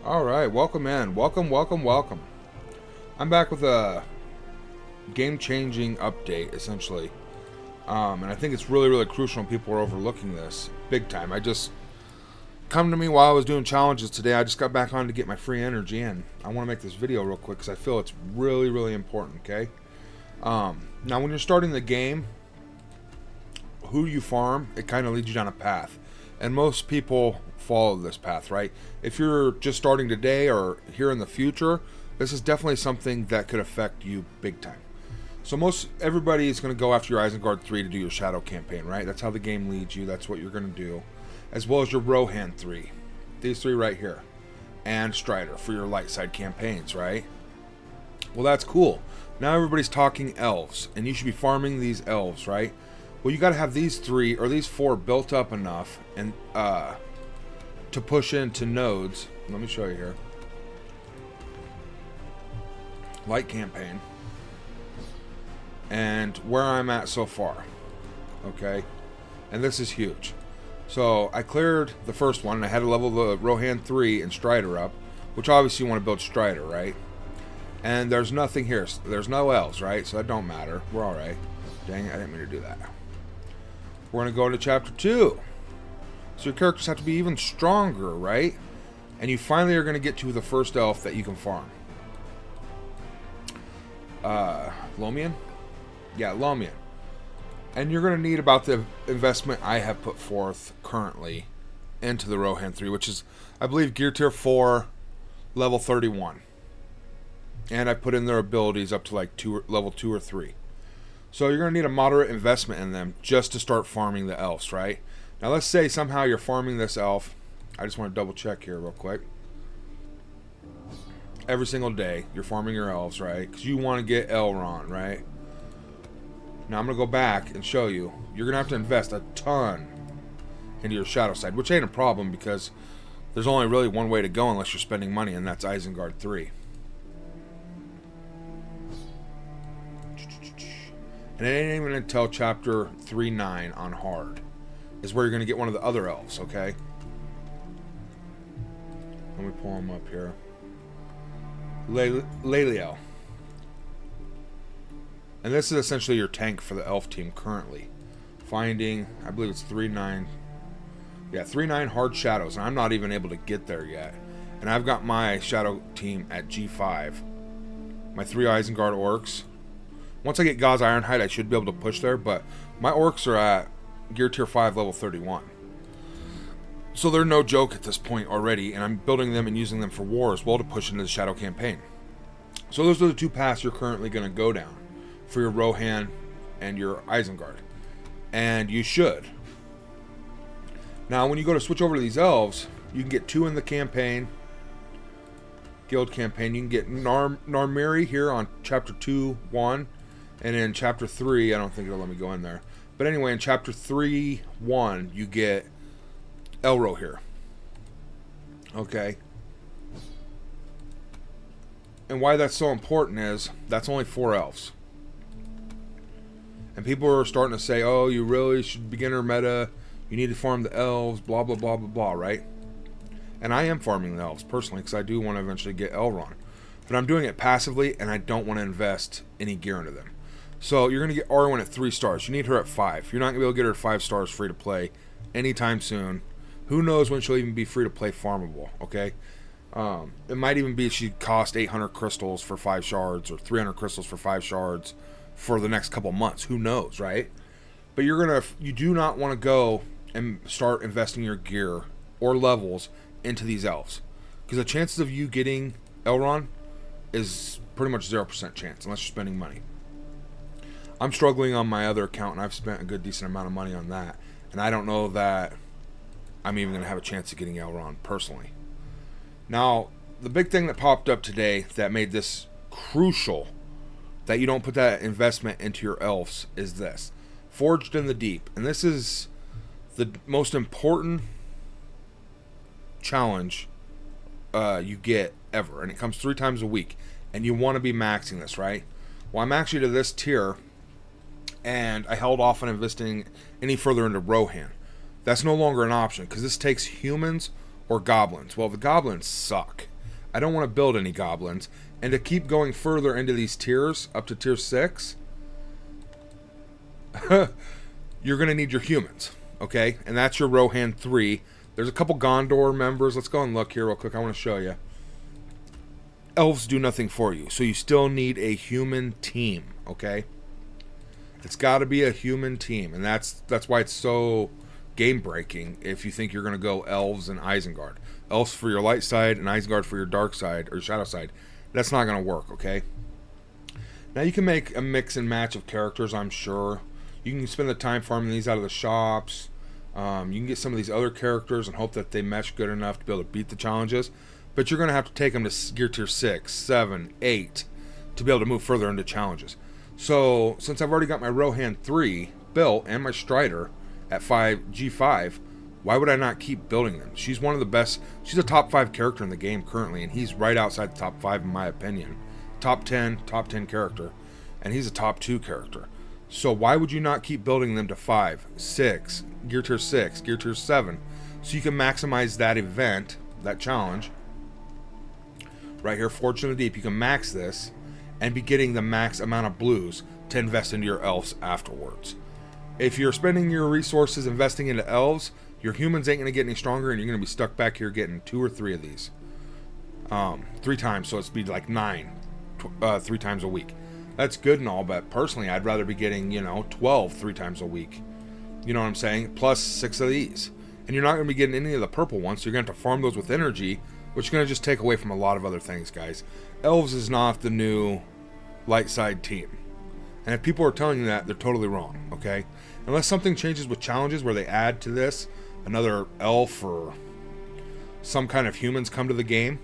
Alright, welcome in. Welcome. I'm back with a game-changing update, essentially. And I think it's really crucial and people are overlooking this big time. Come to me while I was doing challenges today. I just got back on to get my free energy in. I want to make this video real quick because I feel it's really important, okay? Now, when you're starting the game, who you farm, it kind of leads you down a path. And most people follow this path, right? If you're just starting today or here in the future, this is definitely something that could affect you big time. So everybody is going to go after your Isengard 3 to do your Shadow campaign, right? That's how the game leads you. That's what you're going to do. As well as your Rohan 3. These three right here. And Strider for your light side campaigns, right? Well, that's cool. Now everybody's talking elves, and you should be farming these elves, right? Well, you got to have these three or these four built up enough and to push into nodes. Let me show you here. Light campaign. And where I'm at so far. Okay? And this is huge. So I cleared the first one. I had to level the Rohan 3 and Strider up. Which obviously you want to build Strider, right? And there's nothing here. There's no elves, right? So that don't matter. We're alright. Dang it, I didn't mean to do that. We're going to go into chapter 2. So your characters have to be even stronger, right? And you finally are going to get to the first elf that you can farm. Lomian? Yeah, Lomian. And you're going to need about the investment I have put forth currently into the Rohan 3, which is, I believe, Gear Tier 4, level 31. And I put in their abilities up to like level 2 or 3. So you're going to need a moderate investment in them just to start farming the elves, right? Now let's say somehow you're farming this elf. I just want to double check here real quick. Every single day you're farming your elves, right? Because you want to get Elrond, right? Now I'm going to go back and show you. You're going to have to invest a ton into your shadow side, which ain't a problem because there's only really one way to go unless you're spending money, and that's Isengard 3. And it ain't even until chapter 3-9 on hard is where you're going to get one of the other elves, okay? Let me pull him up here. Leliel. And this is essentially your tank for the elf team currently. Finding, I believe it's 3-9. Yeah, 3-9 hard shadows. And I'm not even able to get there yet. And I've got my shadow team at G5. My 3 Isengard orcs. Once I get Gauze Ironhide, I should be able to push there, but my orcs are at Gear Tier 5, level 31. So they're no joke at this point already, and I'm building them and using them for war as well to push into the Shadow campaign. So those are the two paths you're currently going to go down for your Rohan and your Isengard. And you should. Now, when you go to switch over to these elves, you can get 2 in the campaign, guild campaign. You can get Narmiri here on chapter 2-1. And in chapter 3, I don't think it'll let me go in there. But anyway, in chapter 3-1, you get Elro here. Okay. And why that's so important is, that's only 4 elves. And people are starting to say, oh, you really should beginner meta. You need to farm the elves, blah, blah, blah, blah, blah, right? And I am farming the elves, personally, because I do want to eventually get Elrond. But I'm doing it passively, and I don't want to invest any gear into them. So you're going to get Arwen at 3 stars. You need her at 5. You're not going to be able to get her at 5 stars free to play anytime soon. Who knows when she'll even be free to play farmable, okay? It might even be she cost 800 crystals for 5 shards or 300 crystals for 5 shards for the next couple months. Who knows, right? But you do not want to go and start investing your gear or levels into these elves. Because the chances of you getting Elrond is pretty much 0% chance unless you're spending money. I'm struggling on my other account, and I've spent a good decent amount of money on that. And I don't know that I'm even going to have a chance of getting Elrond personally. Now, the big thing that popped up today that made this crucial that you don't put that investment into your elves is this. Forged in the Deep. And this is the most important challenge you get ever. And it comes 3 times a week. And you want to be maxing this, right? Well, I'm actually to this tier, and I held off on investing any further into Rohan. That's no longer an option, because this takes humans or goblins. Well, the goblins suck. I don't want to build any goblins. And to keep going further into these tiers, up to tier 6, you're going to need your humans, okay? And that's your Rohan 3. There's a couple Gondor members. Let's go and look here real quick. I want to show you. Elves do nothing for you, so you still need a human team, okay? It's got to be a human team, and that's why it's so game-breaking if you think you're going to go Elves and Isengard. Elves for your light side and Isengard for your dark side or shadow side. That's not going to work, okay? Now you can make a mix and match of characters, I'm sure. You can spend the time farming these out of the shops. You can get some of these other characters and hope that they mesh good enough to be able to beat the challenges. But you're going to have to take them to gear tier 6, 7, 8 to be able to move further into challenges. So, since I've already got my Rohan 3 built and my Strider at G5, why would I not keep building them? She's one of the best. She's a top 5 character in the game currently, and he's right outside the top 5 in my opinion. Top 10 character, and he's a top 2 character. So why would you not keep building them to 5, 6, gear tier 6, gear tier 7, so you can maximize that event, that challenge. Right here, Fortune of the Deep, you can max this and be getting the max amount of blues to invest into your elves afterwards. If you're spending your resources investing into elves, your humans ain't going to get any stronger, and you're going to be stuck back here getting 2 or 3 of these. 3 times, so it's be like 9, 3 times a week. That's good and all, but personally, I'd rather be getting, 12 3 times a week. You know what I'm saying? Plus 6 of these. And you're not going to be getting any of the purple ones, so you're going to have to farm those with energy, which is going to just take away from a lot of other things, guys. Elves is not the new light side team. And if people are telling you that, they're totally wrong, okay? Unless something changes with challenges where they add to this another elf or some kind of humans come to the game,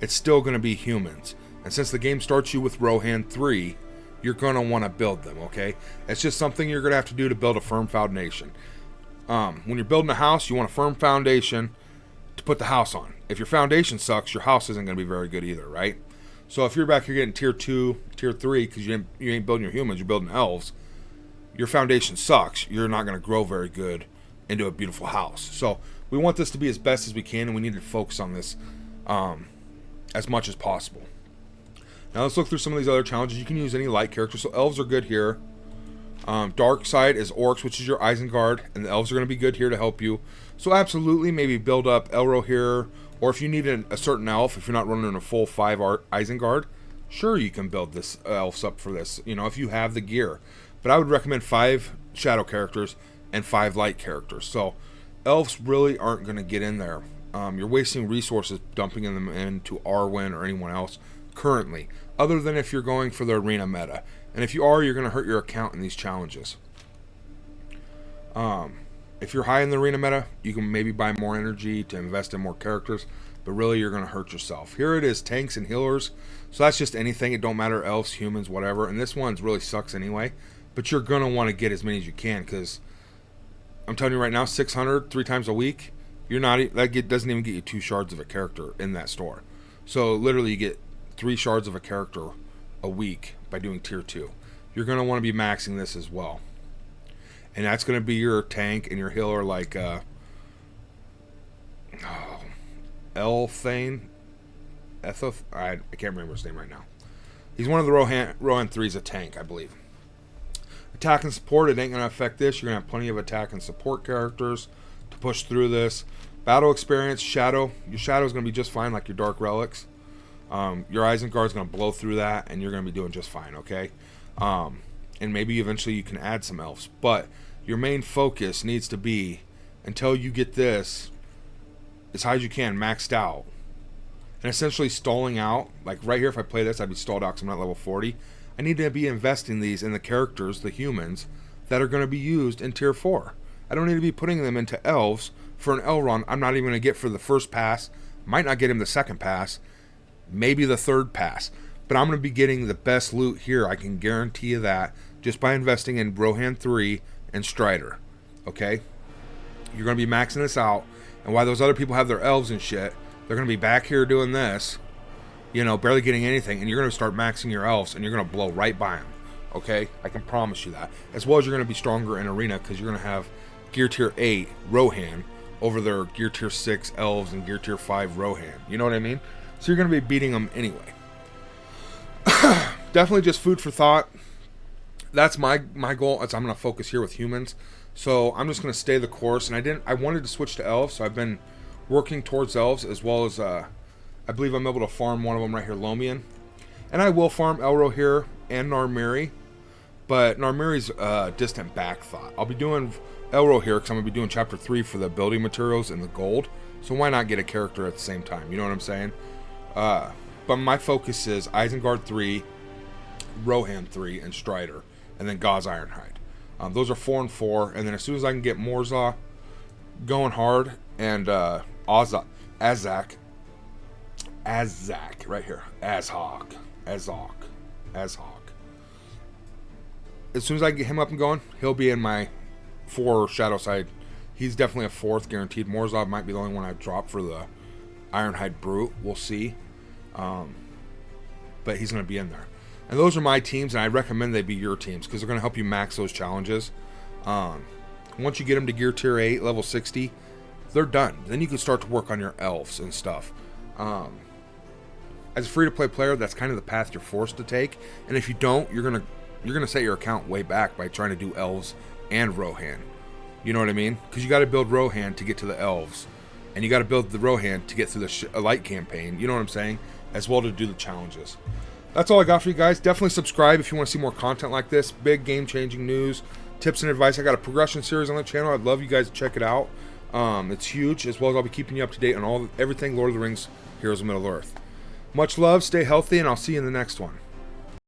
it's still going to be humans. And since the game starts you with Rohan 3, you're going to want to build them, okay? It's just something you're going to have to do to build a firm foundation. When you're building a house, you want a firm foundation to put the house on. If your foundation sucks, your house isn't going to be very good either, right? So if you're back here getting tier 2, tier 3, because you ain't building your humans, you're building elves, your foundation sucks. You're not going to grow very good into a beautiful house. So we want this to be as best as we can, and we need to focus on this as much as possible. Now let's look through some of these other challenges. You can use any light character. So elves are good here. Dark side is orcs, which is your Isengard, and the elves are going to be good here to help you. So absolutely, maybe build up Elro here, or if you need a certain elf, if you're not running a full 5 Isengard, sure, you can build this elves up for this, if you have the gear. But I would recommend 5 shadow characters and 5 light characters. So elves really aren't going to get in there. You're wasting resources dumping them into Arwen or anyone else currently, other than if you're going for the arena meta. And if you are, you're going to hurt your account in these challenges. If you're high in the arena meta, you can maybe buy more energy to invest in more characters, but really you're going to hurt yourself. Here it is, tanks and healers. So that's just anything. It don't matter, elves, humans, whatever. And this one's really sucks anyway, but you're going to want to get as many as you can, because I'm telling you right now, 600 3 times a week, that doesn't even get you 2 shards of a character in that store. So literally you get 3 shards of a character a week by doing tier 2. You're going to want to be maxing this as well. And that's going to be your tank and your healer like Elthane. I can't remember his name right now. He's one of the Rohan 3's a tank, I believe. Attack and support, it ain't going to affect this. You're going to have plenty of attack and support characters to push through this. Battle experience, shadow. Your shadow is going to be just fine, like your dark relics. Your Isengard is going to blow through that, and you're going to be doing just fine, okay? And maybe eventually you can add some elves. But your main focus needs to be, until you get this as high as you can, maxed out. And essentially stalling out. Like right here, if I play this, I'd be stalled out because I'm not level 40. I need to be investing these in the characters, the humans, that are going to be used in tier 4. I don't need to be putting them into elves for an Elrond I'm not even going to get for the first pass. Might not get him the second pass. Maybe the third pass. But I'm going to be getting the best loot here. I can guarantee you that just by investing in Rohan 3 and Strider. Okay? You're going to be maxing this out. And while those other people have their elves and shit, they're going to be back here doing this. Barely getting anything. And you're going to start maxing your elves and you're going to blow right by them. Okay? I can promise you that. As well as you're going to be stronger in arena because you're going to have Gear Tier 8 Rohan over their Gear Tier 6 elves and Gear Tier 5 Rohan. You know what I mean? So you're going to be beating them anyway. Definitely just food for thought. That's my goal. I'm going to focus here with humans. So I'm just going to stay the course. And I wanted to switch to elves, so I've been working towards elves, as well as I believe I'm able to farm one of them right here, Lomian. And I will farm Elro here and Narmiri. But Narmiri's distant back thought. I'll be doing Elro here because I'm going to be doing chapter 3 for the building materials and the gold. So why not get a character at the same time? You know what I'm saying? But my focus is Isengard 3, Rohan 3, and Strider. And then Gauze Ironhide. Those are 4 and 4. And then as soon as I can get Morza going hard and Azak right here. Azhog. As soon as I get him up and going, he'll be in my 4 shadow side. He's definitely a 4th guaranteed. Morzov might be the only one I drop for the Ironhide Brute. We'll see. But he's going to be in there. And those are my teams, and I recommend they be your teams because they're going to help you max those challenges. Once you get them to gear tier 8, level 60, they're done. Then you can start to work on your elves and stuff. As a free-to-play player, that's kind of the path you're forced to take. And if you don't, you're gonna set your account way back by trying to do elves and Rohan. You know what I mean? Because you got to build Rohan to get to the elves, and you got to build the Rohan to get through the light campaign. You know what I'm saying? As well to do the challenges. That's all I got for you guys. Definitely subscribe if you want to see more content like this. Big game-changing news, tips and advice. I got a progression series on the channel. I'd love you guys to check it out. It's huge, as well as I'll be keeping you up to date on everything Lord of the Rings, Heroes of Middle-earth. Much love, stay healthy, and I'll see you in the next one.